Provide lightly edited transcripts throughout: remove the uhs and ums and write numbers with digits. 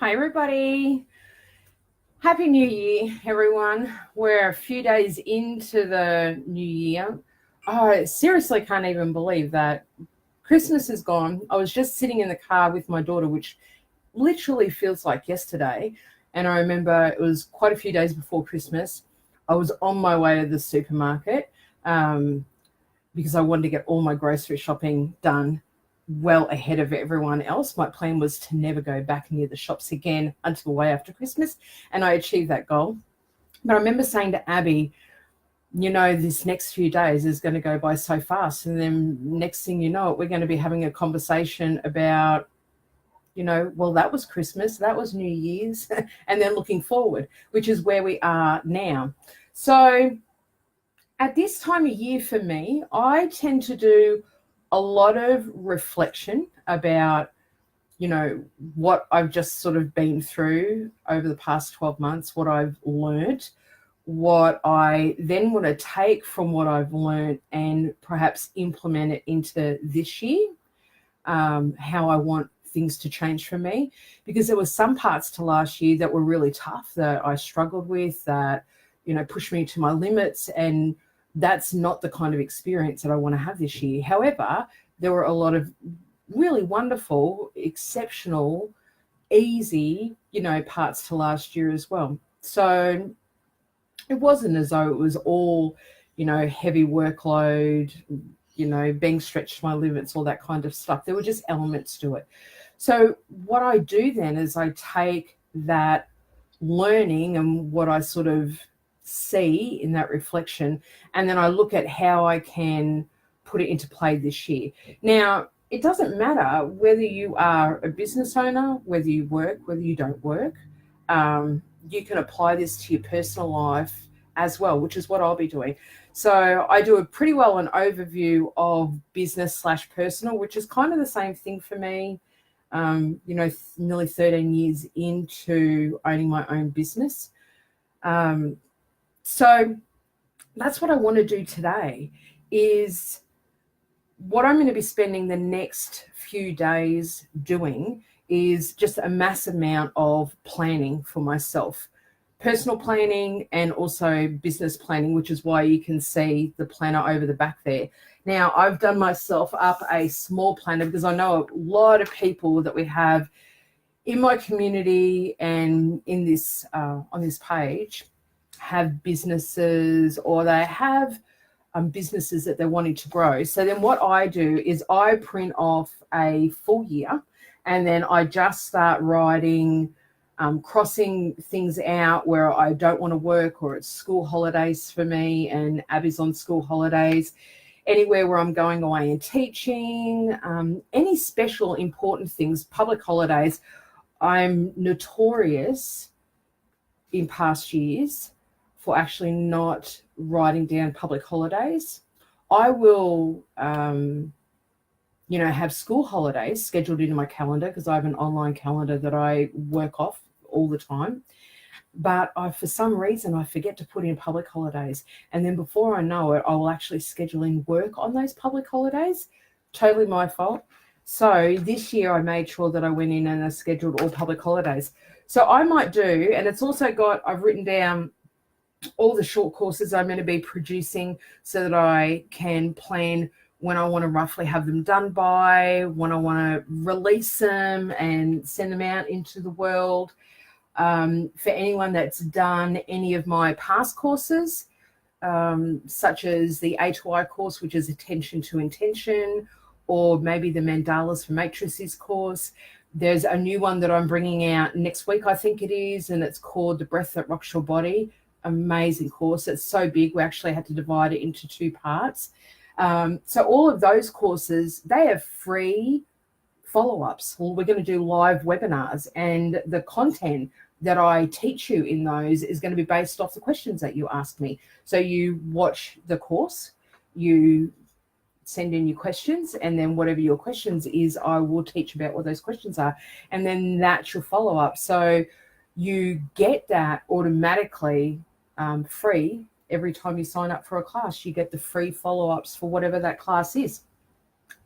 Hi, everybody. Happy New Year, everyone. We're a few days into the new year. I seriously can't even believe that Christmas is gone. I was just sitting in the car with my daughter, which literally feels like yesterday. And I remember it was quite a few days before Christmas. I was on my way to the supermarket because I wanted to get all my grocery shopping done well ahead of everyone else. My plan was to never go back near the shops again until way after Christmas, and I achieved that goal. But I remember saying to Abby, this next few days is going to go by so fast. And then next thing you know it, we're going to be having a conversation about, well, that was Christmas, that was New Year's, and then looking forward, which is where we are now. So at this time of year for me, I tend to do a lot of reflection about, what I've just sort of been through over the past 12 months, what I've learned, what I then want to take from what I've learned and perhaps implement it into this year, how I want things to change for me. Because there were some parts to last year that were really tough, that I struggled with, that, pushed me to my limits, and that's not the kind of experience that I want to have this year. However, there were a lot of really wonderful, exceptional, easy, parts to last year as well. So it wasn't as though it was all, heavy workload, being stretched to my limits, all that kind of stuff. There were just elements to it. So what I do then is I take that learning and what I sort of see in that reflection, and then I look at how I can put it into play this year. Now, it doesn't matter whether you are a business owner, whether you work, whether you don't work. You can apply this to your personal life as well, which is what I'll be doing. So I do a pretty well an overview of business/personal, which is kind of the same thing for me. Nearly 13 years into owning my own business. So that's what I want to do today, is what I'm going to be spending the next few days doing is just a massive amount of planning for myself, personal planning and also business planning, which is why you can see the planner over the back there. Now, I've done myself up a small planner because I know a lot of people that we have in my community and in this on this page have businesses, or they have businesses that they're wanting to grow. So then what I do is I print off a full year, and then I just start writing, crossing things out where I don't want to work, or it's school holidays for me and Abby's on school holidays, anywhere where I'm going away and teaching, any special important things, public holidays. I'm notorious in past years for actually not writing down public holidays. I will, have school holidays scheduled into my calendar because I have an online calendar that I work off all the time. But for some reason, I forget to put in public holidays. And then before I know it, I will actually schedule in work on those public holidays. Totally my fault. So this year I made sure that I went in and I scheduled all public holidays. So I might do, and it's also I've written down all the short courses I'm going to be producing so that I can plan when I want to roughly have them done by, when I want to release them and send them out into the world. For anyone that's done any of my past courses, such as the A2I course, which is Attention to Intention, or maybe the Mandalas for Matrices course. There's a new one that I'm bringing out next week, I think it is, and it's called The Breath That Rocks Your Body. Amazing course. It's so big, we actually had to divide it into 2 parts. So all of those courses, they have free follow-ups. Well, we're going to do live webinars, and the content that I teach you in those is going to be based off the questions that you ask me. So you watch the course, you send in your questions, and then whatever your questions is, I will teach about what those questions are, and then that's your follow-up. So you get that automatically free every time you sign up for a class. You get the free follow-ups for whatever that class is.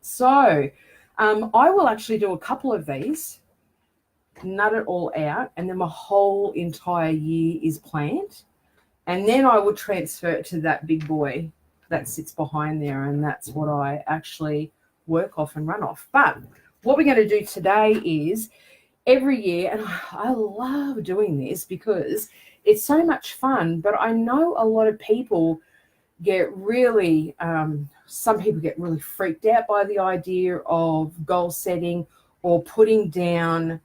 So I will actually do a couple of these nut it all out, and then my whole entire year is planned. And then I will transfer it to that big boy that sits behind there, and that's what I actually work off and run off. But what we're going to do today is every year, and I love doing this because it's so much fun, but I know a lot of people get really, some people get really freaked out by the idea of goal setting or putting down,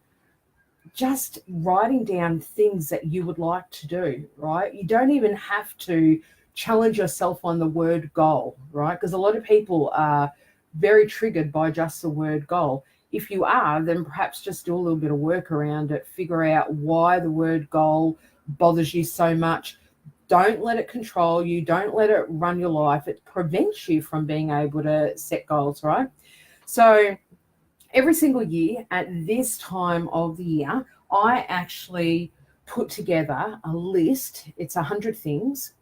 just writing down things that you would like to do, right? You don't even have to challenge yourself on the word goal, right? Because a lot of people are very triggered by just the word goal. If you are, then perhaps just do a little bit of work around it, figure out why the word goal bothers you so much. Don't let it control you. Don't let it run your life. It prevents you from being able to set goals, right? So every single year at this time of the year, I actually put together a list. It's 100 things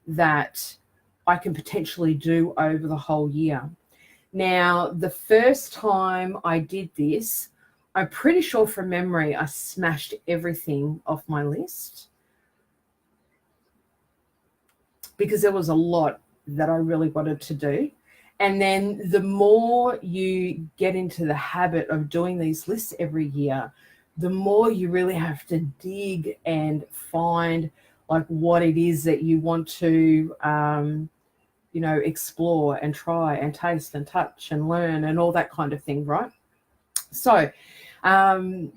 that I can potentially do over the whole year. Now, the first time I did this, I'm pretty sure from memory, I smashed everything off my list because there was a lot that I really wanted to do. And then the more you get into the habit of doing these lists every year, the more you really have to dig and find like what it is that you want to, explore and try and taste and touch and learn and all that kind of thing, right? So I'm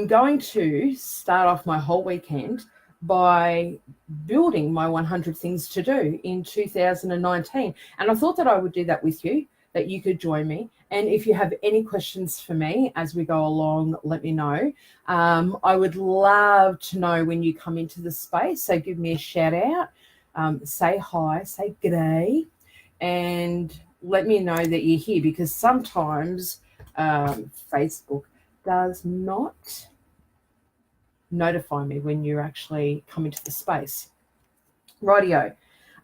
going to start off my whole weekend by building my 100 things to do in 2019. And I thought that I would do that with you, that you could join me. And if you have any questions for me as we go along, let me know. I would love to know when you come into the space. So give me a shout out, say hi, say g'day, and let me know that you're here, because sometimes Facebook does not notify me when you're actually coming to the space. Rightio.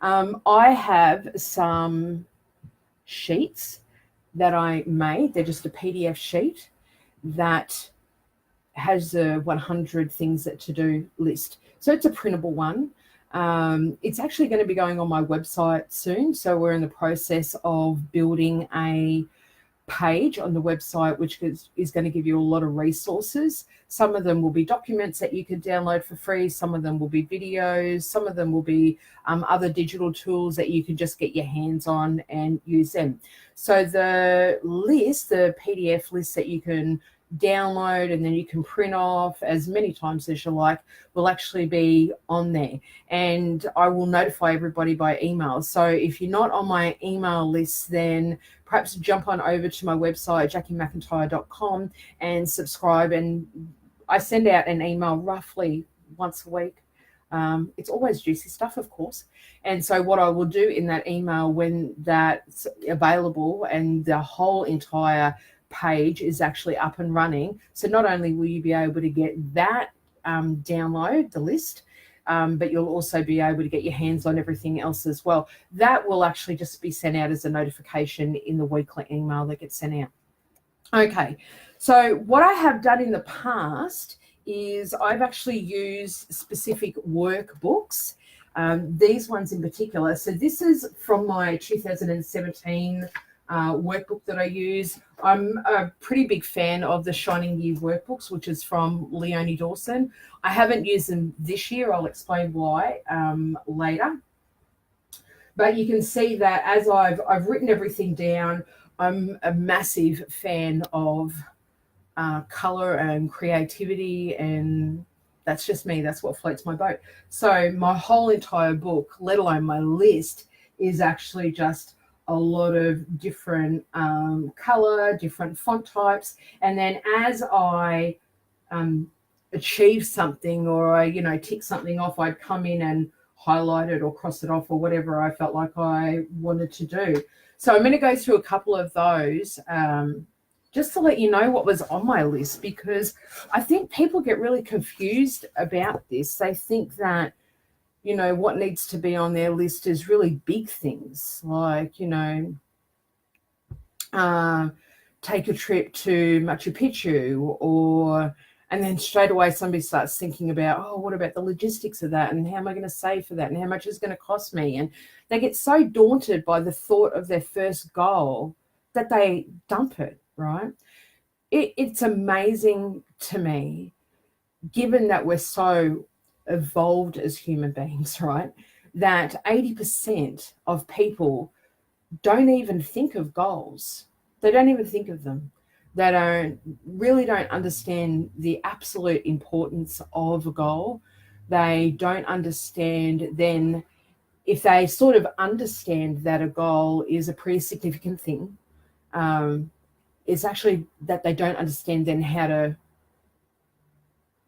I have some sheets that I made. They're just a PDF sheet that has a 100 things that to do list. So it's a printable one. It's actually going to be going on my website soon. So we're in the process of building a page on the website which is going to give you a lot of resources. Some of them will be documents that you can download for free. Some of them will be videos. Some of them will be other digital tools that you can just get your hands on and use them. So the list, the PDF list that you can download and then you can print off as many times as you like, will actually be on there, and I will notify everybody by email. So if you're not on my email list, then perhaps jump on over to my website, JacquieMcIntyre.com, and subscribe. And I send out an email roughly once a week. It's always juicy stuff, of course. And so what I will do in that email when that's available and the whole entire page is actually up and running, so not only will you be able to get that download, the list, but you'll also be able to get your hands on everything else as well. That will actually just be sent out as a notification in the weekly email that gets sent out. Okay, so what I have done in the past is I've actually used specific workbooks, these ones in particular. So this is from my 2017 workbook that I use. I'm a pretty big fan of the Shining Year workbooks, which is from Leonie Dawson. I haven't used them this year. I'll explain why later. But you can see that as I've written everything down, I'm a massive fan of color and creativity, and that's just me. That's what floats my boat. So my whole entire book, let alone my list, is actually just a lot of different color, different font types. And then as I achieve something, or I, tick something off, I'd come in and highlight it or cross it off or whatever I felt like I wanted to do. So I'm going to go through a couple of those just to let you know what was on my list, because I think people get really confused about this. They think that, what needs to be on their list is really big things like, take a trip to Machu Picchu, and then straight away somebody starts thinking about, oh, what about the logistics of that? And how am I going to save for that? And how much is it going to cost me? And they get so daunted by the thought of their first goal that they dump it, right? It's amazing to me, given that we're so evolved as human beings, right, that 80% of people don't even think of goals. They don't even think of them. They really don't understand the absolute importance of a goal. They don't understand then, if they sort of understand that a goal is a pretty significant thing, it's actually that they don't understand then how to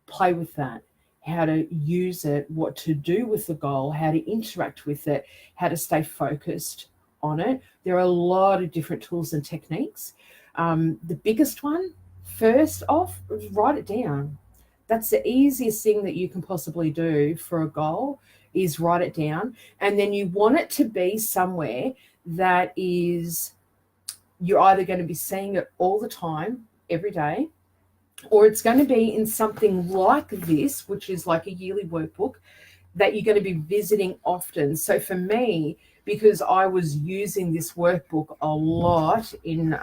play with that, how to use it, what to do with the goal, how to interact with it, how to stay focused on it. There are a lot of different tools and techniques. The biggest one, first off, write it down. That's the easiest thing that you can possibly do for a goal, is write it down. And then you want it to be somewhere that is, you're either going to be seeing it all the time, every day, or it's going to be in something like this, which is like a yearly workbook that you're going to be visiting often. So for me, because I was using this workbook a lot in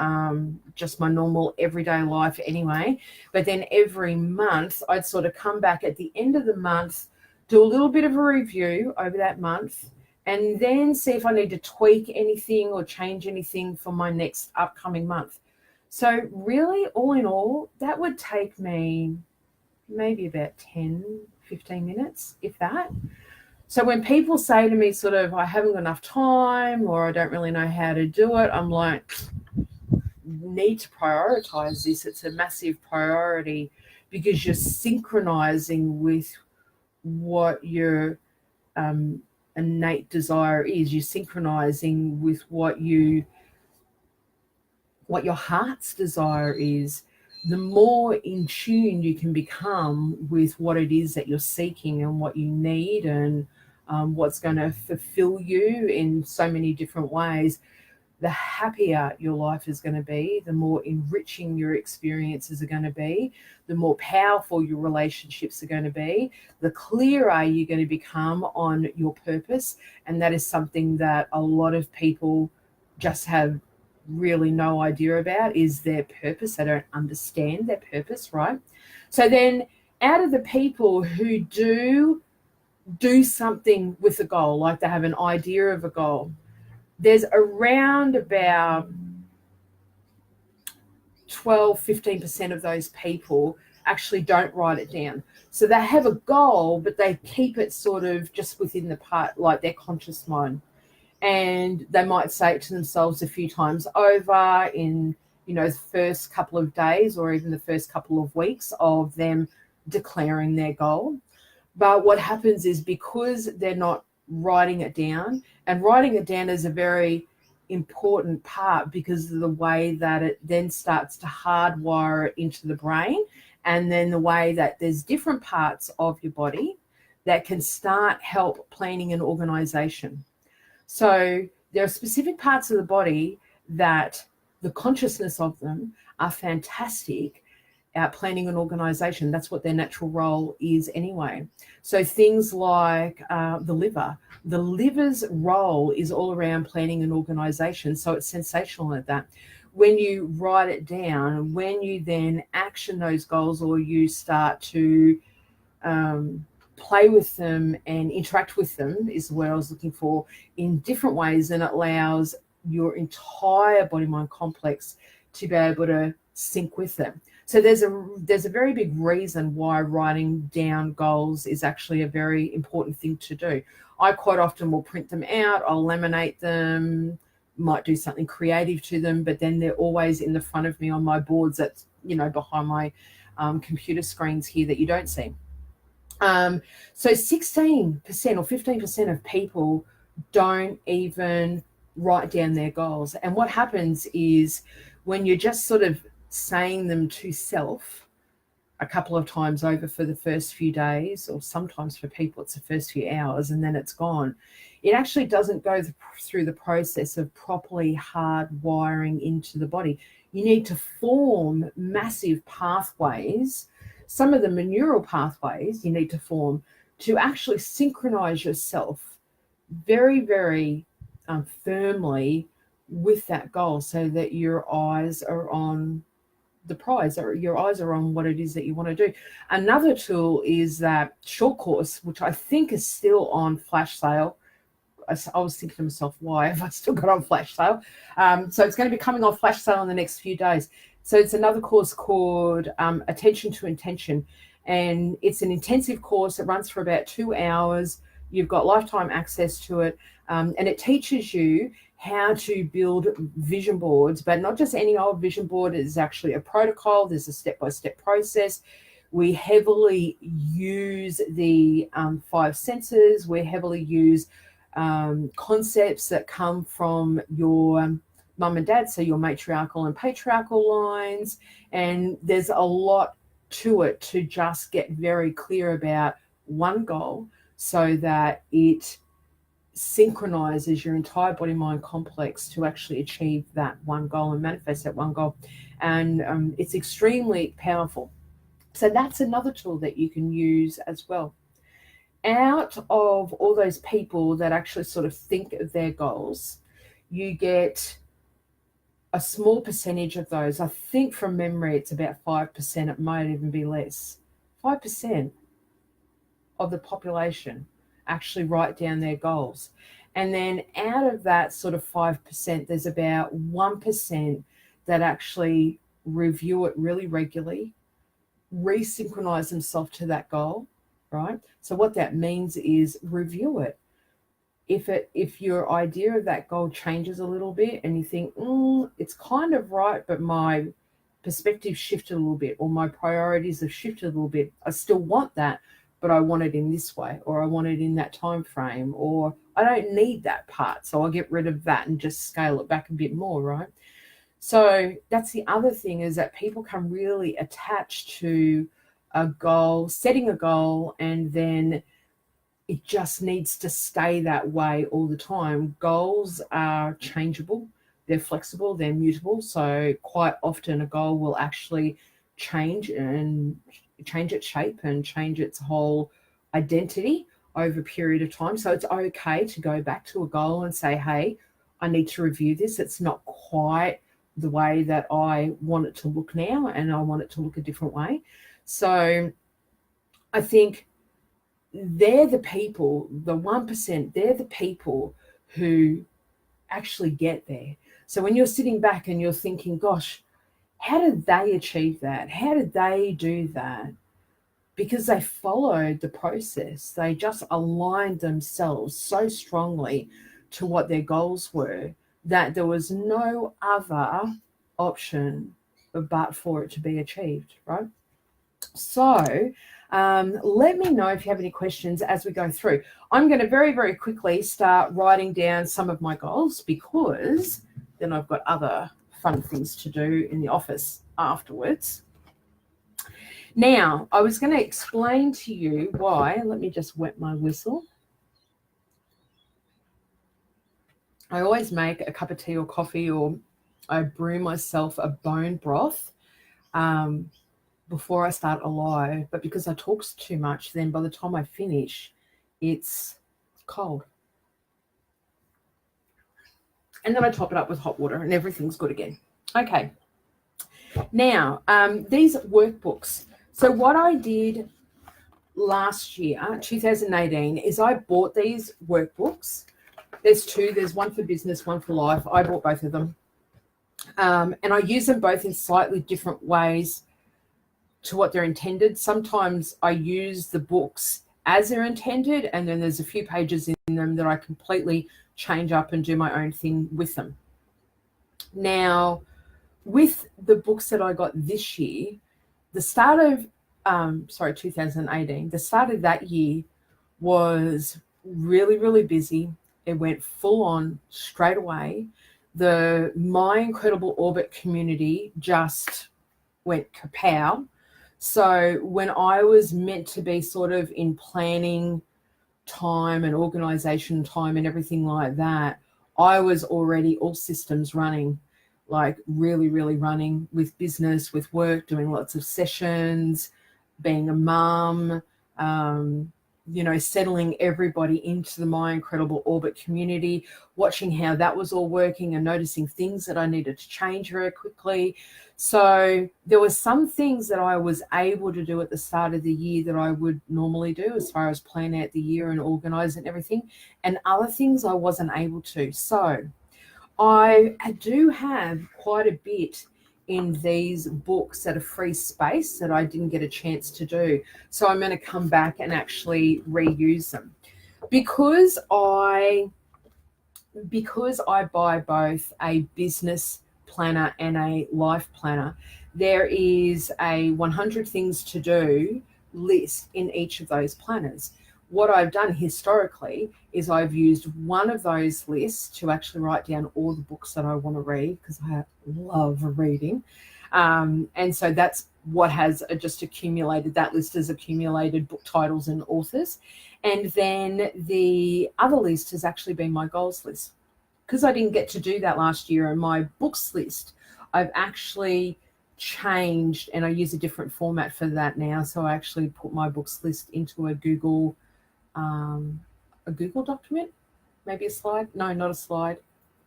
just my normal everyday life anyway, but then every month I'd sort of come back at the end of the month, do a little bit of a review over that month, and then see if I need to tweak anything or change anything for my next upcoming month. So really, all in all, that would take me maybe about 10, 15 minutes, if that. So when people say to me sort of, I haven't got enough time, or I don't really know how to do it, I'm like, need to prioritize this. It's a massive priority, because you're synchronizing with what your innate desire is. You're synchronizing with what your heart's desire is. The more in tune you can become with what it is that you're seeking and what you need, and what's going to fulfill you in so many different ways, the happier your life is going to be, the more enriching your experiences are going to be, the more powerful your relationships are going to be, the clearer you're going to become on your purpose. And that is something that a lot of people just have really no idea about, is their purpose. They don't understand their purpose, right? So then, out of the people who do something with a goal, like they have an idea of a goal, there's around about 12-15% of those people actually don't write it down. So they have a goal, but they keep it sort of just within the part, like their conscious mind. And they might say it to themselves a few times over in, the first couple of days, or even the first couple of weeks of them declaring their goal. But what happens is, because they're not writing it down, and writing it down is a very important part, because of the way that it then starts to hardwire it into the brain, and then the way that there's different parts of your body that can start help planning an organization. So there are specific parts of the body that the consciousness of them are fantastic at planning an organization. That's what their natural role is anyway. So things like the liver. The liver's role is all around planning an organization. So it's sensational at that. When you write it down, when you then action those goals, or you start to play with them and interact with them, is the word I was looking for, in different ways, and it allows your entire body-mind complex to be able to sync with them. So there's a very big reason why writing down goals is actually a very important thing to do. I quite often will print them out, I'll laminate them, might do something creative to them, but then they're always in the front of me on my boards that's, behind my computer screens here that you don't see. So 16% or 15% of people don't even write down their goals. And what happens is, when you're just sort of saying them to self a couple of times over for the first few days, or sometimes for people it's the first few hours, and then it's gone, it actually doesn't go through the process of properly hardwiring into the body. You need to form massive pathways. Some of the neural pathways you need to form to actually synchronize yourself very, very firmly with that goal, so that your eyes are on the prize, or your eyes are on what it is that you want to do. Another tool is that short course, which I think is still on flash sale. I was thinking to myself, why have I still got on flash sale? So it's going to be coming on flash sale in the next few days. So it's another course called Attention to Intention. And it's an intensive course. It runs for about 2 hours. You've got lifetime access to it. And it teaches you how to build vision boards, but not just any old vision board. It's actually a protocol. There's a step-by-step process. We heavily use the 5 senses. We heavily use concepts that come from your mum and dad, so your matriarchal and patriarchal lines. And there's a lot to it to just get very clear about one goal, so that it synchronizes your entire body mind complex to actually achieve that one goal and manifest that one goal. And it's extremely powerful. So that's another tool that you can use as well. Out of all those people that actually sort of think of their goals, you get a small percentage of those. I think from memory it's about 5%. It might even be less. 5% of the population actually write down their goals. And then out of that sort of 5%, there's about 1% that actually review it really regularly, resynchronize themselves to that goal, right? So what that means is review it. If your idea of that goal changes a little bit and you think, it's kind of right, but my perspective shifted a little bit, or my priorities have shifted a little bit, I still want that, but I want it in this way, or I want it in that time frame, or I don't need that part, so I'll get rid of that and just scale it back a bit more, right? So that's the other thing, is that people can really attach to a goal, setting a goal, and then it just needs to stay that way all the time. Goals are changeable, they're flexible, they're mutable. So quite often a goal will actually change its shape and change its whole identity over a period of time. So it's okay to go back to a goal and say, hey, I need to review this. It's not quite the way that I want it to look now, and I want it to look a different way. So I think they're the people, the 1%, they're the people who actually get there. So when you're sitting back and you're thinking, gosh, how did they achieve that? How did they do that? Because they followed the process. They just aligned themselves so strongly to what their goals were that there was no other option but for it to be achieved, right? So let me know if you have any questions as we go through. I'm going to very, very quickly start writing down some of my goals, because then I've got other fun things to do in the office afterwards. Now, I was going to explain to you why. Let me just wet my whistle. I always make a cup of tea or coffee, or I brew myself a bone broth before I start a live, but because I talk too much, then by the time I finish, it's cold. And then I top it up with hot water and everything's good again. Okay. Now, these workbooks. So what I did last year, 2018, is I bought these workbooks. There's 2. There's one for business, one for life. I bought both of them. And I use them both in slightly different ways to what they're intended. Sometimes I use the books as they're intended, and then there's a few pages in them that I completely change up and do my own thing with them. Now, with the books that I got this year, the start of 2018, the start of that year was really, really busy. It went full on straight away. The My Incredible Orbit community just went kapow. So when I was meant to be sort of in planning time and organization time and everything like that, I was already all systems running. like really, really running with business, with work, doing lots of sessions, being a mum, settling everybody into the My Incredible Orbit community, watching how that was all working and noticing things that I needed to change very quickly. So there were some things that I was able to do at the start of the year that I would normally do as far as plan out the year and organize and everything, and other things I wasn't able to. So I do have quite a bit in these books at a free space that I didn't get a chance to do. So I'm going to come back and actually reuse them. Because I buy both a business planner and a life planner, there is a 100 things to do list in each of those planners. What I've done historically is I've used one of those lists to actually write down all the books that I want to read, because I love reading. And so that's what has just accumulated. That list has accumulated book titles and authors. And then the other list has actually been my goals list. Because I didn't get to do that last year, and my books list, I've actually changed, and I use a different format for that now. So I actually put my books list into a Google document, maybe a slide. No, not a slide.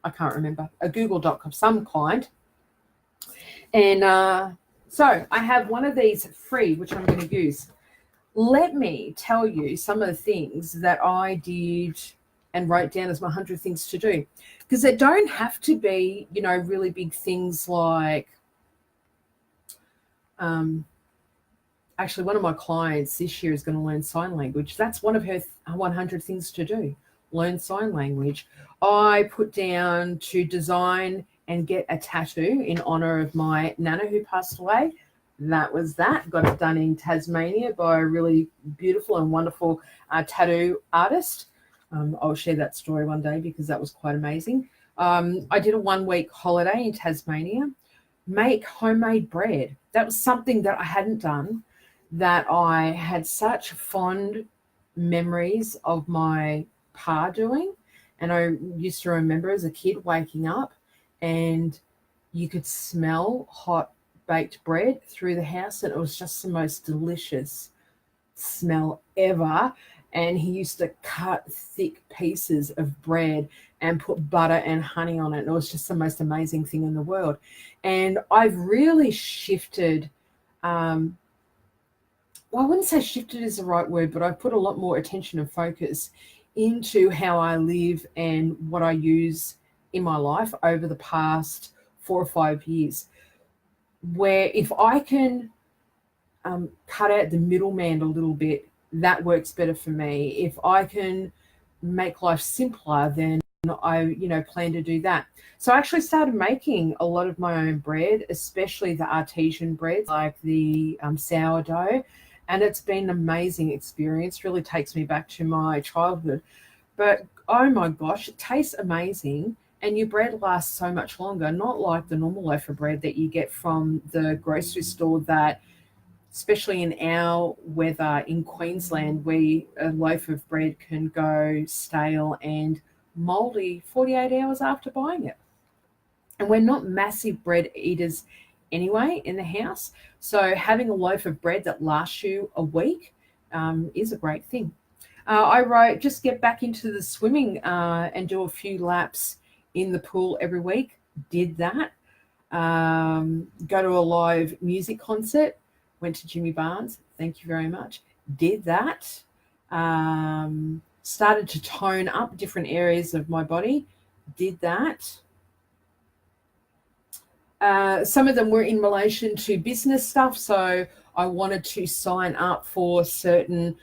I can't remember. A Google Doc of some kind. And so I have one of these free, which I'm going to use. Let me tell you some of the things that I did and wrote down as my 100 things to do, because they don't have to be, really big things like, actually, one of my clients this year is going to learn sign language. That's one of her 100 things to do, learn sign language. I put down to design and get a tattoo in honor of my Nana who passed away. That was that. Got it done in Tasmania by a really beautiful and wonderful tattoo artist. I'll share that story one day because that was quite amazing. I did a 1-week holiday in Tasmania. Make homemade bread. That was something that I hadn't done, that I had such fond memories of my pa doing. And I used to remember as a kid waking up and you could smell hot baked bread through the house, and it was just the most delicious smell ever. And he used to cut thick pieces of bread and put butter and honey on it. And it was just the most amazing thing in the world. And I've really shifted, well, I wouldn't say shifted is the right word, but I've put a lot more attention and focus into how I live and what I use in my life over the past 4 or 5 years, where if I can cut out the middleman a little bit, that works better for me. If I can make life simpler, then I, plan to do that. So I actually started making a lot of my own bread, especially the artesian breads, like the sourdough. And it's been an amazing experience. Really takes me back to my childhood. But oh my gosh, it tastes amazing. And your bread lasts so much longer, not like the normal loaf of bread that you get from the grocery store that, especially in our weather in Queensland, a loaf of bread can go stale and mouldy 48 hours after buying it. And we're not massive bread eaters anyway in the house. So having a loaf of bread that lasts you a week is a great thing. I wrote, just get back into the swimming and do a few laps in the pool every week. Did that. Go to a live music concert. Went to Jimmy Barnes. Thank you very much. Did that. Started to tone up different areas of my body. Did that. Some of them were in relation to business stuff. So I wanted to sign up for certain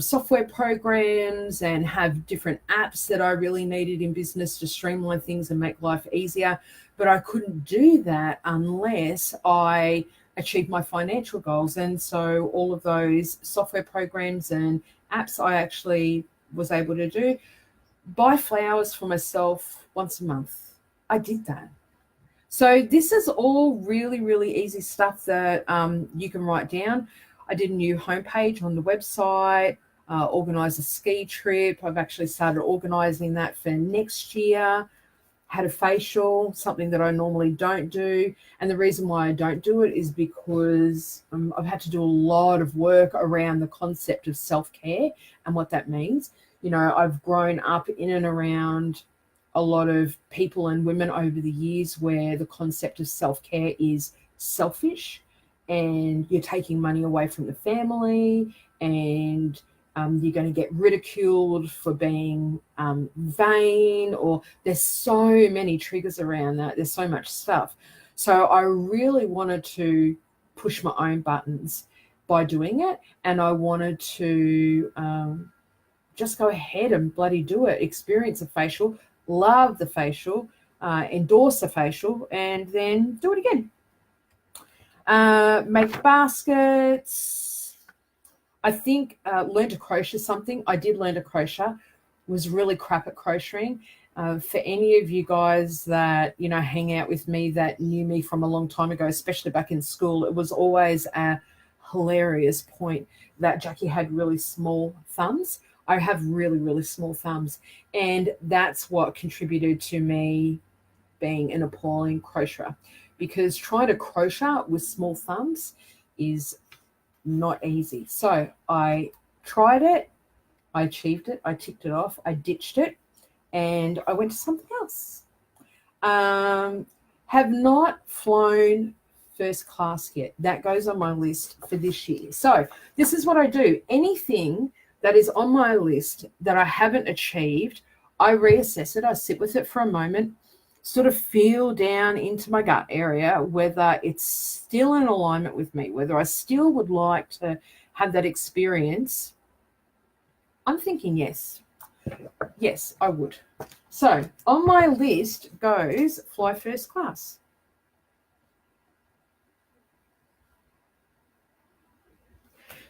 software programs and have different apps that I really needed in business to streamline things and make life easier. But I couldn't do that unless I achieved my financial goals. And so all of those software programs and apps I actually was able to do. Buy flowers for myself once a month. I did that. So this is all really, really easy stuff that you can write down. I did a new homepage on the website, organized a ski trip. I've actually started organizing that for next year. had a facial, something that I normally don't do. And the reason why I don't do it is because I've had to do a lot of work around the concept of self-care and what that means. You know, I've grown up in and around a lot of people and women over the years where the concept of self-care is selfish, and you're taking money away from the family, and you're going to get ridiculed for being vain, or there's so many triggers around that. There's so much stuff. So I really wanted to push my own buttons by doing it, and I wanted to just go ahead and bloody do it. Experience a facial, love the facial, endorse the facial, and then do it again. Make baskets. I think learn to crochet something. I did learn to crochet, was really crap at crocheting. For any of you guys that, you know, hang out with me that knew me from a long time ago, especially back in school, it was always a hilarious point that Jacquie had really small thumbs. I have really, really small thumbs. And that's what contributed to me being an appalling crocheter, because trying to crochet with small thumbs is not easy. So I tried it, I achieved it, I ticked it off, I ditched it, and I went to something else. Have not flown first class yet. That goes on my list for this year. So this is what I do. Anything that is on my list that I haven't achieved, I reassess it, I sit with it for a moment, sort of feel down into my gut area whether it's still in alignment with me, whether I still would like to have that experience. I'm thinking yes. Yes, I would. So on my list goes fly first class.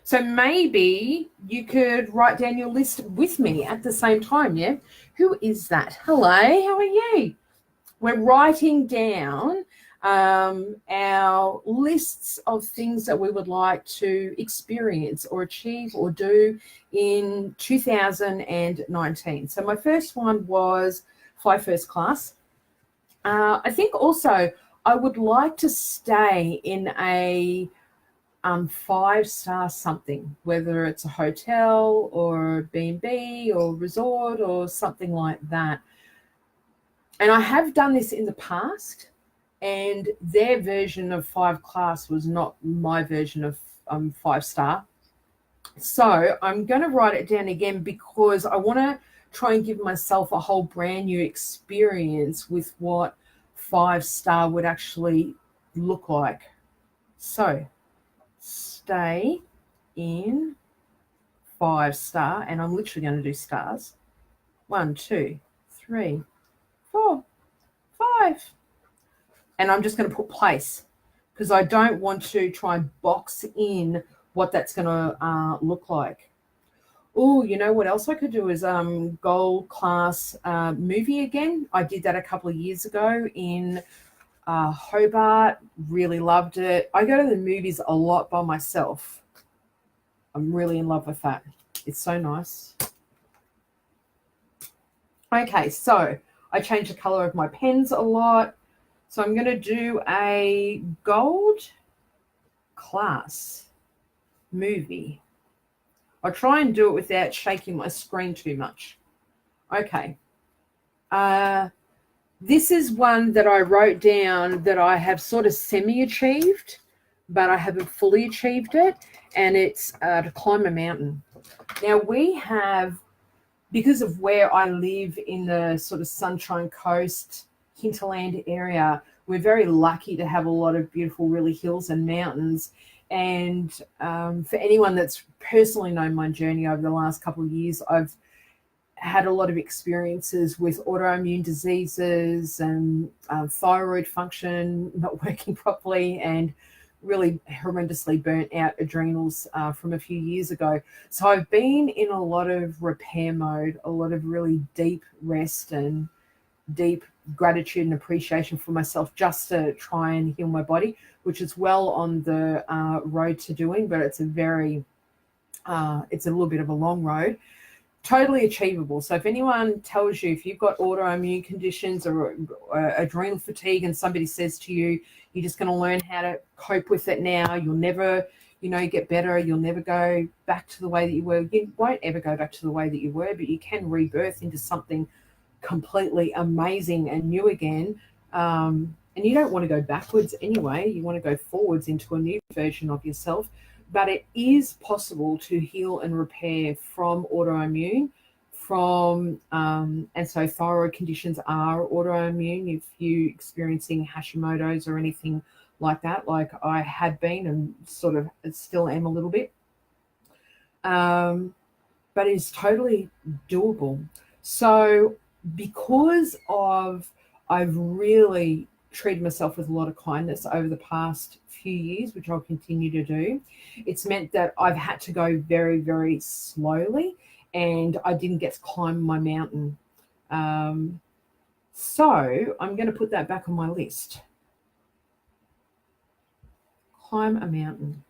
So maybe you could write down your list with me at the same time, yeah? Who is that? Hello, how are you? We're writing down our lists of things that we would like to experience or achieve or do in 2019. So my first one was fly first class. I think also I would like to stay in a 5-star something, whether it's a hotel or B&B or resort or something like that. And I have done this in the past, and their version of 5 class was not my version of 5-star. So I'm going to write it down again because I want to try and give myself a whole brand new experience with what 5-star would actually look like. So stay in 5-star, and I'm literally going to do stars. 1, 2, 3, 4, 5. And I'm just going to put place because I don't want to try and box in what that's going to look like. Oh, you know what else I could do is gold class movie again. I did that a couple of years ago in Hobart. Really loved it. I go to the movies a lot by myself. I'm really in love with that. It's so nice. Okay, so I change the color of my pens a lot. So I'm going to do a gold class movie. I'll try and do it without shaking my screen too much. Okay. This is one that I wrote down that I have sort of semi-achieved, but I haven't fully achieved it, and it's to climb a mountain. Now we have, because of where I live in the sort of Sunshine Coast, hinterland area, we're very lucky to have a lot of beautiful, really hills and mountains. And for anyone that's personally known my journey over the last couple of years, I've had a lot of experiences with autoimmune diseases and thyroid function not working properly, and really horrendously burnt out adrenals from a few years ago. So I've been in a lot of repair mode, a lot of really deep rest and deep gratitude and appreciation for myself, just to try and heal my body, which is well on the road to doing, but it's a little bit of a long road. totally achievable. So if anyone tells you if you've got autoimmune conditions or adrenal fatigue and somebody says to you, you're just going to learn how to cope with it now, you'll never, get better, you'll never go back to the way that you were. You won't ever go back to the way that you were, but you can rebirth into something completely amazing and new again. And you don't want to go backwards anyway. You want to go forwards into a new version of yourself. But it is possible to heal and repair from autoimmune, and so thyroid conditions are autoimmune. If you're experiencing Hashimoto's or anything like that, like I had been and sort of still am a little bit, but it's totally doable. So because I've really treated myself with a lot of kindness over the past few years, which I'll continue to do, it's meant that I've had to go very, very slowly, and I didn't get to climb my mountain. So I'm going to put that back on my list. Climb a mountain.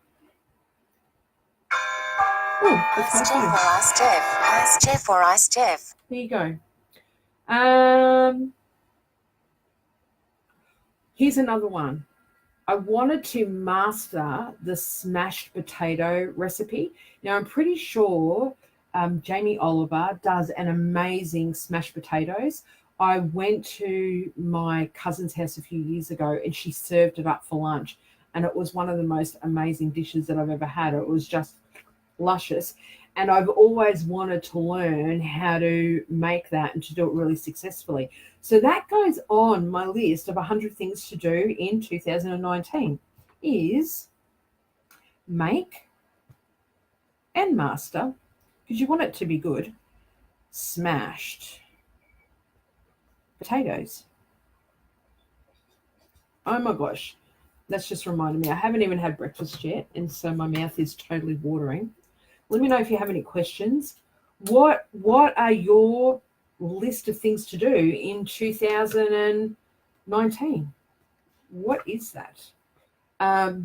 Oh, that's Ask Jeff. There you go. Here's another one. I wanted to master the smashed potato recipe. Now, I'm pretty sure Jamie Oliver does an amazing smashed potatoes. I went to my cousin's house a few years ago and she served it up for lunch. And it was one of the most amazing dishes that I've ever had. It was just luscious. And I've always wanted to learn how to make that and to do it really successfully. So that goes on my list of 100 things to do in 2019 is make and master, because you want it to be good, smashed potatoes. Oh my gosh, that's just reminded me. I haven't even had breakfast yet, and so my mouth is totally watering. Let me know if you have any questions. What are your list of things to do in 2019? What is that?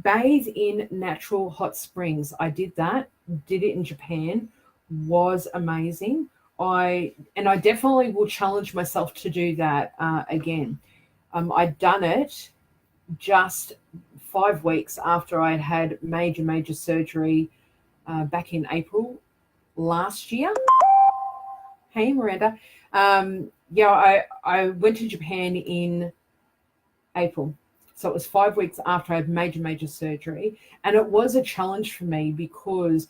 Bathe in natural hot springs. I did that. Did it in Japan. Was amazing. I definitely will challenge myself to do that again. I'd done it just 5 weeks after I'd had major surgery back in April last year. Hey, Miranda. I went to Japan in April. So it was 5 weeks after I had major surgery. And it was a challenge for me because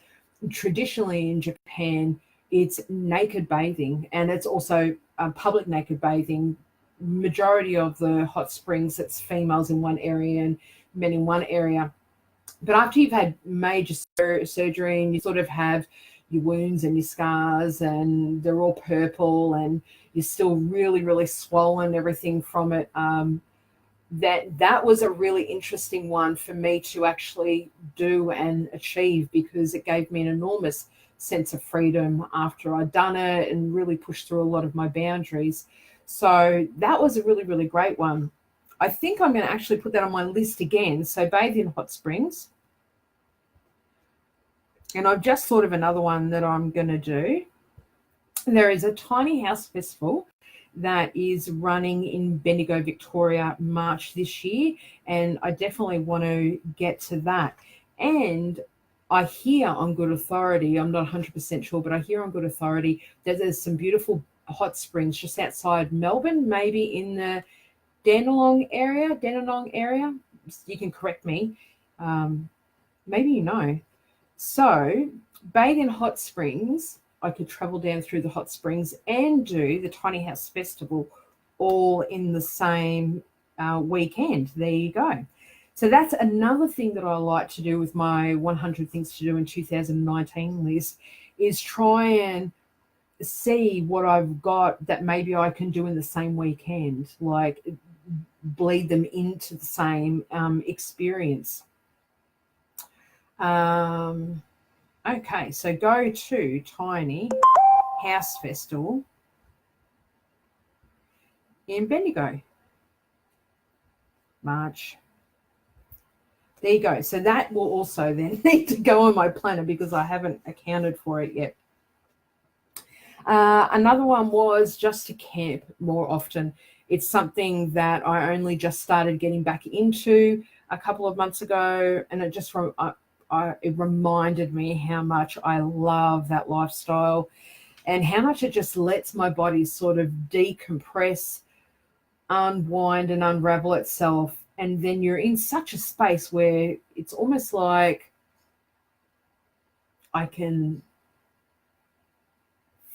traditionally in Japan, it's naked bathing, and it's also public naked bathing. Majority of the hot springs, it's females in one area and men in one area. But after you've had major surgery and you sort of have your wounds and your scars and they're all purple and you're still really swollen, everything from it, that was a really interesting one for me to actually do and achieve, because it gave me an enormous sense of freedom after I'd done it and really pushed through a lot of my boundaries. So that was a really great one. I think I'm going to actually put that on my list again. So bathe in hot springs. And I've just thought of another one that I'm going to do. There is a tiny house festival that is running in Bendigo, Victoria, March this year. And I definitely want to get to that. And I hear on good authority, I'm not 100% sure, but I hear on good authority that there's some beautiful hot springs just outside Melbourne, maybe in the Dandenong area. You can correct me. Maybe you know. So bathe in hot springs. I could travel down through the hot springs and do the tiny house festival all in the same weekend. There you go. So that's another thing that I like to do with my 100 things to do in 2019 list, is try and see what I've got that maybe I can do in the same weekend, like bleed them into the same experience. Okay, so go to Tiny House Festival in Bendigo, March. There you go. So that will also then need to go on my planner because I haven't accounted for it yet. Another one was just to camp more often. It's something that I only just started getting back into a couple of months ago, and it reminded me how much I love that lifestyle and how much it just lets my body sort of decompress, unwind and unravel itself. And then you're in such a space where it's almost like I can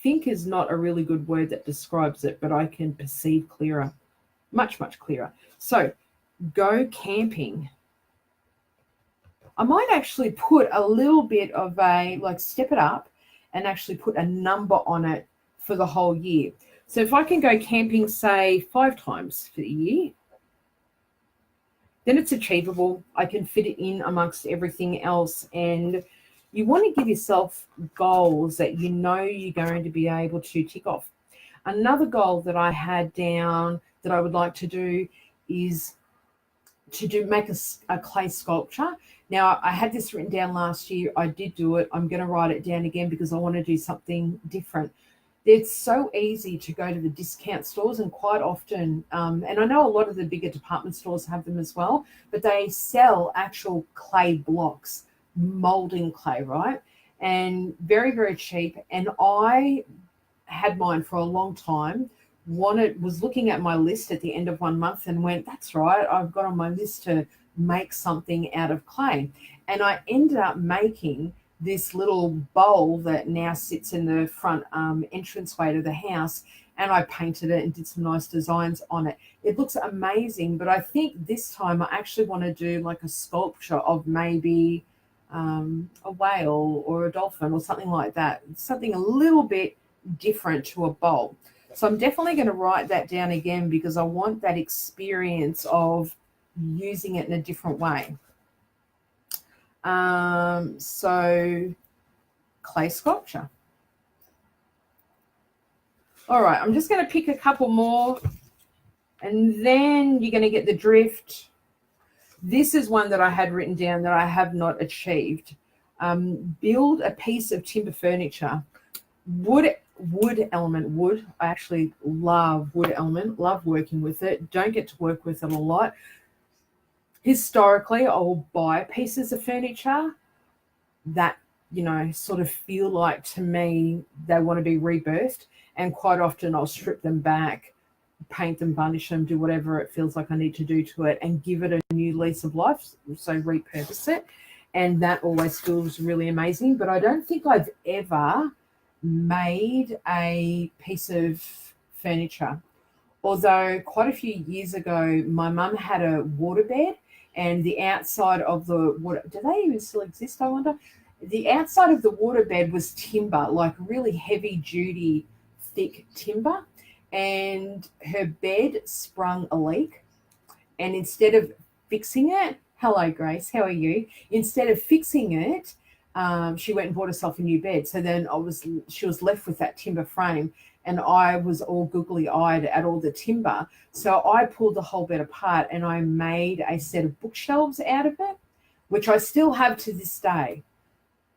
think is not a really good word that describes it, but I can perceive clearer, much, much clearer. So go camping. I might actually put a little bit of step it up and actually put a number on it for the whole year. So if I can go camping, say 5 times for the year, then it's achievable. I can fit it in amongst everything else. And you want to give yourself goals that you know you're going to be able to tick off. Another goal that I had down that I would like to do is to make a clay sculpture. Now, I had this written down last year. I did do it. I'm going to write it down again because I want to do something different. It's so easy to go to the discount stores, and quite often, and I know a lot of the bigger department stores have them as well, but they sell actual clay blocks, molding clay, right? And very, very cheap. And I had mine for a long time, was looking at my list at the end of one month and went, that's right, I've got on my list to make something out of clay. And I ended up making this little bowl that now sits in the front entranceway to the house, and I painted it and did some nice designs on it. It looks amazing, but I think this time I actually want to do like a sculpture of maybe a whale or a dolphin or something like that, something a little bit different to a bowl. So I'm definitely going to write that down again because I want that experience of using it in a different way. So clay sculpture. All right, I'm just going to pick a couple more and then you're going to get the drift. This is one that I had written down that I have not achieved. Build a piece of timber furniture. Wood element. I actually love wood element, love working with it. Don't get to work with it a lot. Historically, I'll buy pieces of furniture that, sort of feel like to me they want to be rebirthed. And quite often I'll strip them back, paint them, varnish them, do whatever it feels like I need to do to it and give it a new lease of life. So repurpose it. And that always feels really amazing. But I don't think I've ever made a piece of furniture. Although quite a few years ago, my mum had a waterbed, and the outside of the water, do they even still exist, I wonder? The outside of the waterbed was timber, like really heavy duty, thick timber. And her bed sprung a leak. And instead of fixing it, hello, Grace, how are you? Instead of fixing it, she went and bought herself a new bed. So then she was left with that timber frame, and I was all googly-eyed at all the timber. So I pulled the whole bed apart and I made a set of bookshelves out of it, which I still have to this day.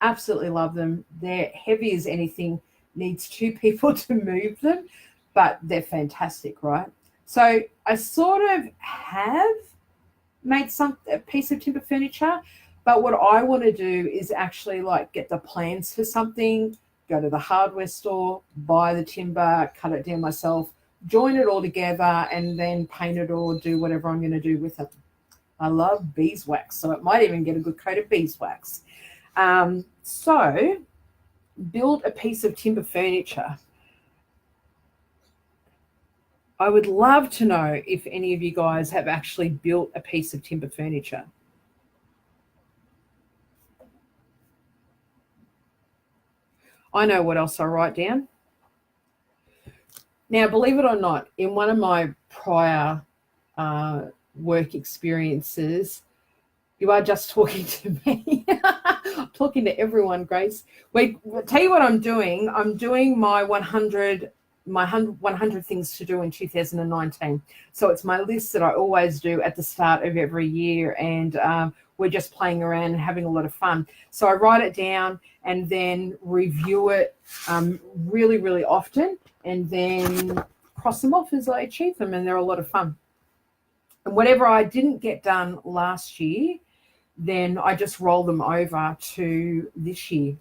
Absolutely love them. They're heavy as anything, needs 2 people to move them, but they're fantastic, right? So I sort of have made a piece of timber furniture, but what I want to do is actually get the plans for something, go to the hardware store, buy the timber, cut it down myself, join it all together, and then paint it or do whatever I'm going to do with it. I love beeswax, so it might even get a good coat of beeswax. So build a piece of timber furniture. I would love to know if any of you guys have actually built a piece of timber furniture. I know what else I write down. Now, believe it or not, in one of my prior work experiences, you are just talking to me. I'm talking to everyone, Grace. Wait, tell you what I'm doing. I'm doing my 100 my 100 things to do in 2019. So it's my list that I always do at the start of every year, and we're just playing around and having a lot of fun. So I write it down and then review it really, really often, and then cross them off as I achieve them, and they're a lot of fun. And whatever I didn't get done last year, then I just roll them over to this year.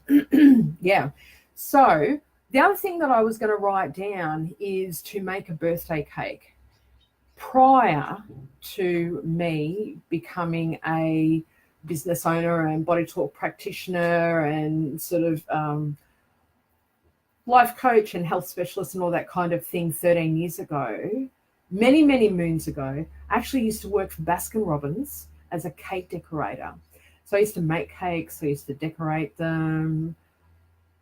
Yeah. So the other thing that I was going to write down is to make a birthday cake. Prior to me becoming a business owner and body talk practitioner and sort of life coach and health specialist and all that kind of thing 13 years ago, many, many moons ago, I actually used to work for Baskin-Robbins as a cake decorator. So I used to make cakes, I used to decorate them,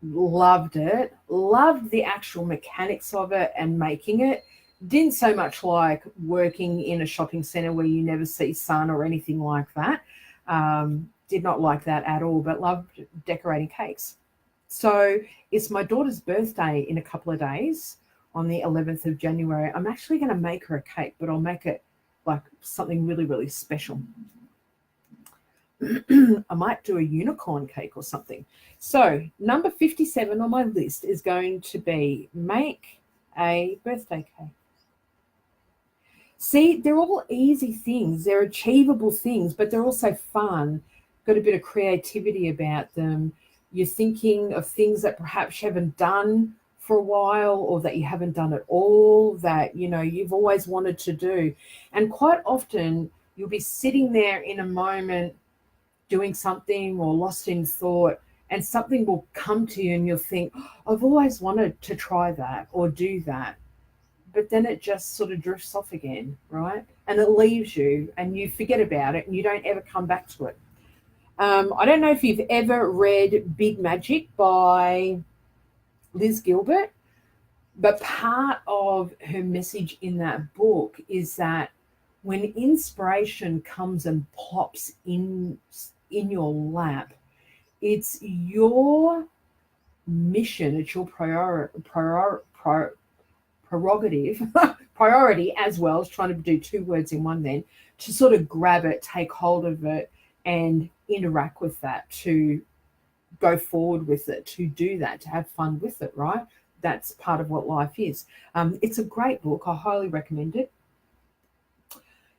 loved it, loved the actual mechanics of it and making it. Didn't so much like working in a shopping center where you never see sun or anything like that. Did not like that at all, but loved decorating cakes. So it's my daughter's birthday in a couple of days on the 11th of January. I'm actually going to make her a cake, but I'll make it like something really, really special. I might do a unicorn cake or something. So number 57 on my list is going to be make a birthday cake. See, they're all easy things. They're achievable things, but they're also fun. Got a bit of creativity about them. You're thinking of things that perhaps you haven't done for a while, or that you haven't done at all, that, you know, you've always wanted to do. And quite often you'll be sitting there in a moment doing something or lost in thought, and something will come to you and you'll think, oh, I've always wanted to try that or do that. But then it just sort of drifts off again, right? And it leaves you and you forget about it and you don't ever come back to it. I don't know if you've ever read Big Magic by Liz Gilbert, but part of her message in that book is that when inspiration comes and plops in your lap, it's your mission, it's your prerogative, priority as well. I was trying to do two words in one then, to sort of grab it, take hold of it, and interact with that, to go forward with it, to do that, to have fun with it, right? That's part of what life is. It's a great book. I highly recommend it.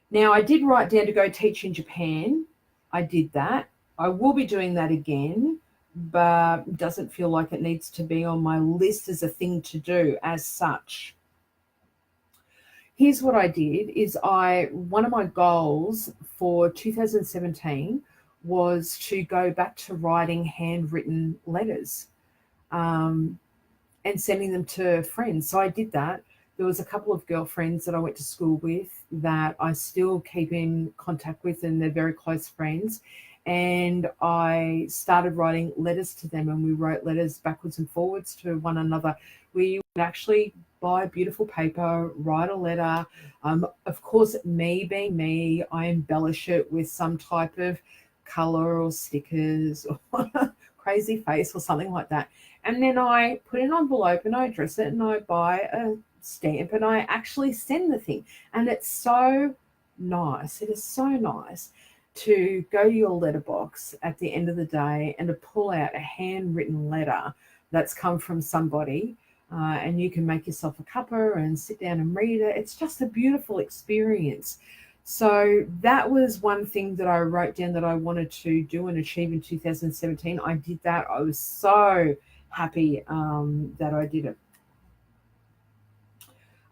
Now, I did write down to go teach in Japan. I did that. I will be doing that again, but it doesn't feel like it needs to be on my list as a thing to do as such. Here's what I did is one of my goals for 2017 was to go back to writing handwritten letters and sending them to friends. So I did that. There was a couple of girlfriends that I went to school with that I still keep in contact with, and they're very close friends. And I started writing letters to them, and we wrote letters backwards and forwards to one another. We would actually buy beautiful paper, write a letter. Of course, me being me, I embellish it with some type of color or stickers or crazy face or something like that. And then I put in an envelope and I address it and I buy a stamp and I actually send the thing. And it's so nice. It is so nice to go to your letterbox at the end of the day and to pull out a handwritten letter that's come from somebody, and you can make yourself a cuppa and sit down and read it. It's just a beautiful experience. So that was one thing that I wrote down that I wanted to do and achieve in 2017. I did that. I was so happy that I did it.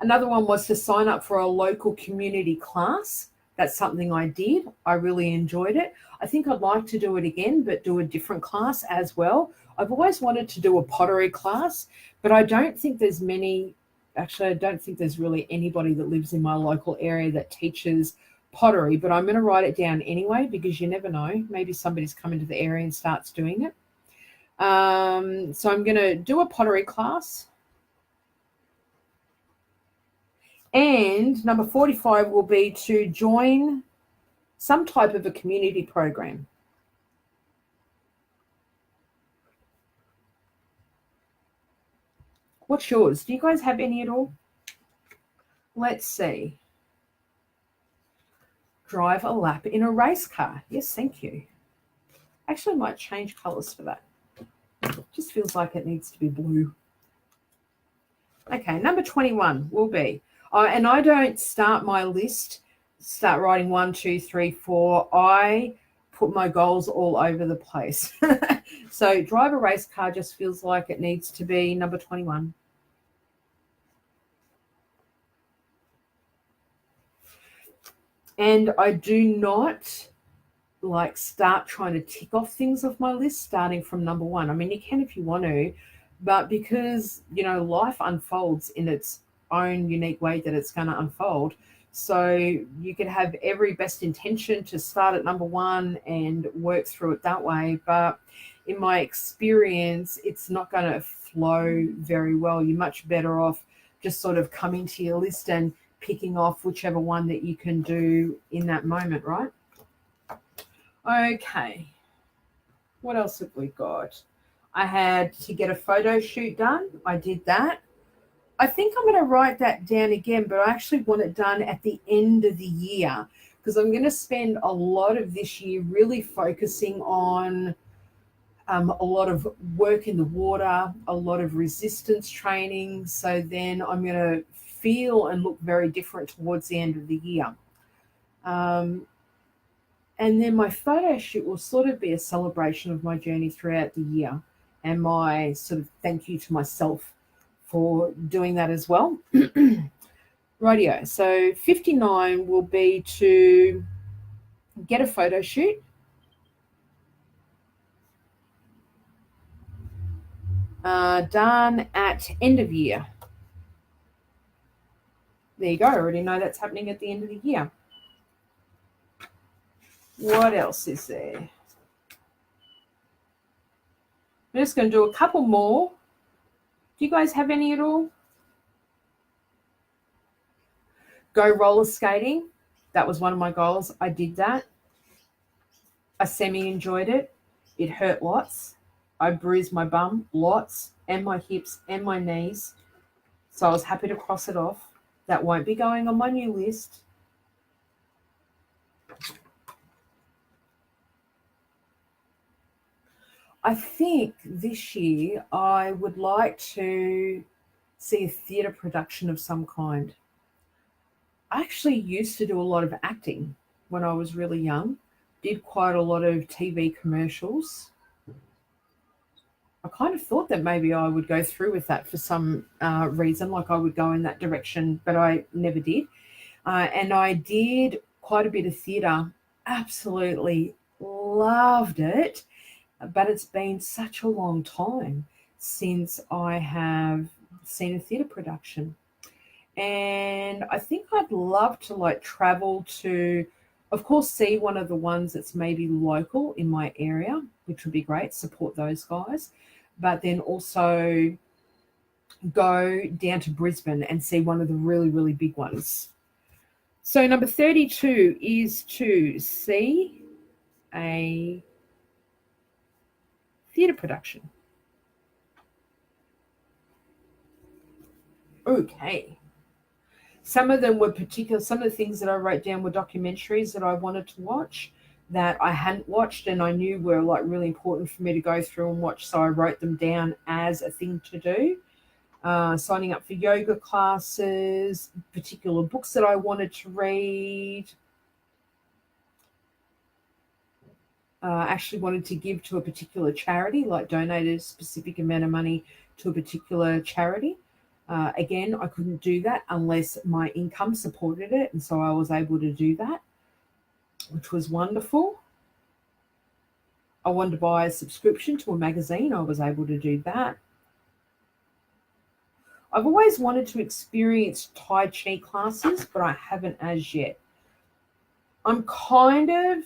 Another one was to sign up for a local community class. That's something I did. I really enjoyed it. I think I'd like to do it again, but do a different class as well. I've always wanted to do a pottery class, but I don't think there's many. Actually, I don't think there's really anybody that lives in my local area that teaches pottery, but I'm going to write it down anyway because you never know. Maybe somebody's come into the area and starts doing it. So I'm going to do a pottery class. And number 45 will be to join some type of a community program. What's yours? Do you guys have any at all? Let's see. Drive a lap in a race car. Yes, thank you. Actually, I might change colors for that. Just feels like it needs to be blue. Okay, number 21 will be, and I don't start my list, start writing 1, 2, 3, 4. I put my goals all over the place. So drive a race car just feels like it needs to be number 21. And I do not like start trying to tick off things off my list starting from number 1. I mean, you can if you want to, but because, you know, life unfolds in its own unique way that it's going to unfold. So you could have every best intention to start at number 1 and work through it that way. But in my experience, it's not going to flow very well. You're much better off just sort of coming to your list and picking off whichever one that you can do in that moment, right? Okay. What else have we got? I had to get a photo shoot done. I did that. I think I'm going to write that down again, but I actually want it done at the end of the year because I'm going to spend a lot of this year really focusing on a lot of work in the water, a lot of resistance training. So then I'm going to feel and look very different towards the end of the year. And then my photo shoot will sort of be a celebration of my journey throughout the year and my sort of thank you to myself for doing that as well. Rightio. So 59 will be to get a photo shoot. Done at end of year. There you go. I already know that's happening at the end of the year. What else is there? I'm just going to do a couple more. Do you guys have any at all? Go roller skating. That was one of my goals. I did that. I semi-enjoyed it. It hurt lots. I bruised my bum lots and my hips and my knees. So I was happy to cross it off. That won't be going on my new list. I think this year I would like to see a theatre production of some kind. I actually used to do a lot of acting when I was really young. Did quite a lot of TV commercials. I kind of thought that maybe I would go through with that for some reason, like I would go in that direction, but I never did. And I did quite a bit of theatre. Absolutely loved it. But it's been such a long time since I have seen a theatre production. And I think I'd love to like travel to, of course, see one of the ones that's maybe local in my area, which would be great, support those guys. But then also go down to Brisbane and see one of the really, really big ones. So number 32 is to see a theatre production. Okay. Some of them were particular, some of the things that I wrote down were documentaries that I wanted to watch that I hadn't watched and I knew were like really important for me to go through and watch. So I wrote them down as a thing to do. Signing up for yoga classes, particular books that I wanted to read. Actually wanted to give to a particular charity, like donate a specific amount of money to a particular charity. Again, I couldn't do that unless my income supported it, and so I was able to do that, which was wonderful. I wanted to buy a subscription to a magazine. I was able to do that. I've always wanted to experience Tai Chi classes, but I haven't as yet. I'm kind of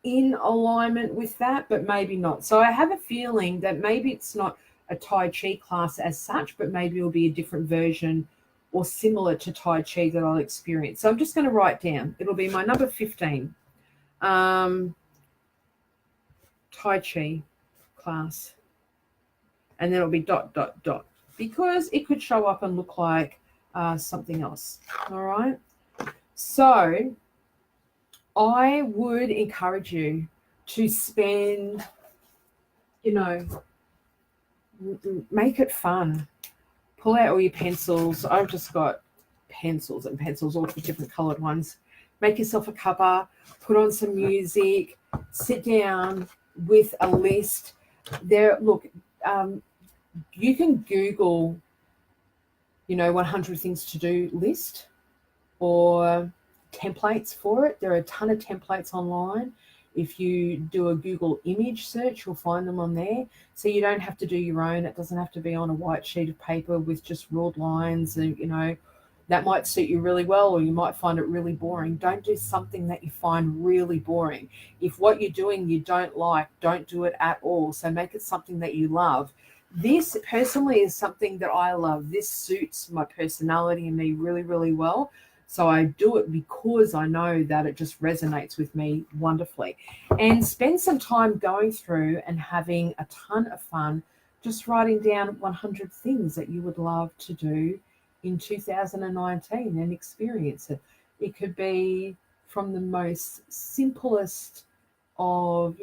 in alignment with that, but maybe not. So I have a feeling that maybe it's not a Tai Chi class as such, but maybe it'll be a different version or similar to Tai Chi that I'll experience. So I'm just going to write down. It'll be my number 15. Tai Chi class. and then it'll be ... because it could show up and look like something else. All right. So I would encourage you to spend, make it fun. Pull out all your pencils. I've just got pencils and pencils, all the different colored ones. Make yourself a cuppa, put on some music, sit down with a list. You can Google, 100 things to do list or templates for it. There are a ton of templates online. If you do a Google image search, you'll find them on there. So you don't have to do your own. It doesn't have to be on a white sheet of paper with just ruled lines. And, that might suit you really well, or you might find it really boring. Don't do something that you find really boring. If what you're doing you don't like, don't do it at all. So make it something that you love. This personally is something that I love. This suits my personality and me really, really well. So I do it because I know that it just resonates with me wonderfully. And spend some time going through and having a ton of fun, just writing down 100 things that you would love to do in 2019 and experience it. It could be from the most simplest of,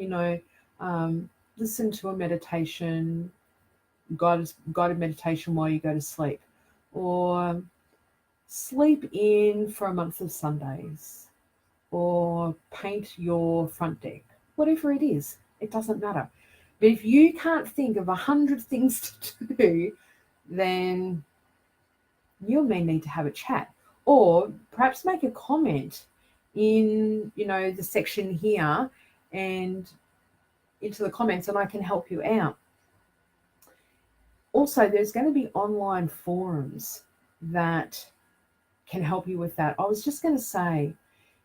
listen to a meditation, guided meditation while you go to sleep, or sleep in for a month of Sundays, or paint your front deck. Whatever it is, it doesn't matter. But if you can't think of 100 things to do, then you and me need to have a chat, or perhaps make a comment in, the section here and into the comments, and I can help you out. Also, there's going to be online forums that can help you with that. I was just going to say,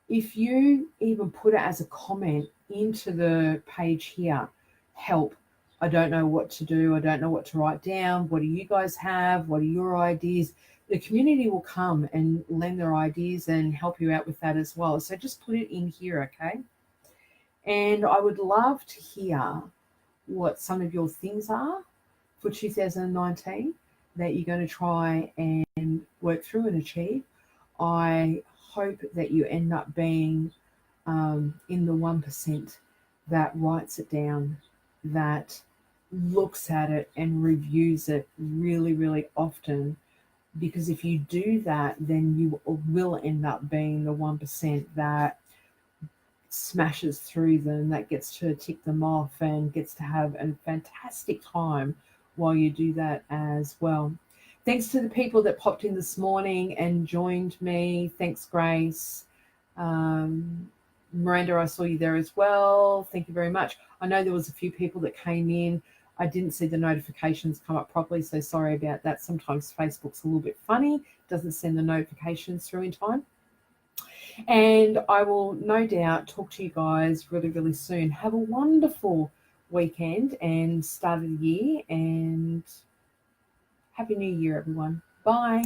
if you even put it as a comment into the page here, help, I don't know what to do, I don't know what to write down, what do you guys have, what are your ideas? The community will come and lend their ideas and help you out with that as well. So just put it in here, okay? And I would love to hear what some of your things are for 2019 that you're going to try and work through and achieve. I hope that you end up being in the 1% that writes it down, that looks at it and reviews it really, really often. Because if you do that, then you will end up being the 1% that smashes through them, that gets to tick them off and gets to have a fantastic time while you do that as well. Thanks to the people that popped in this morning and joined me. Thanks, Grace. Miranda, I saw you there as well. Thank you very much. I know there was a few people that came in. I didn't see the notifications come up properly, so sorry about that. Sometimes Facebook's a little bit funny, doesn't send the notifications through in time. And I will no doubt talk to you guys really, really soon. Have a wonderful weekend and start of the year, and Happy New Year, everyone. Bye.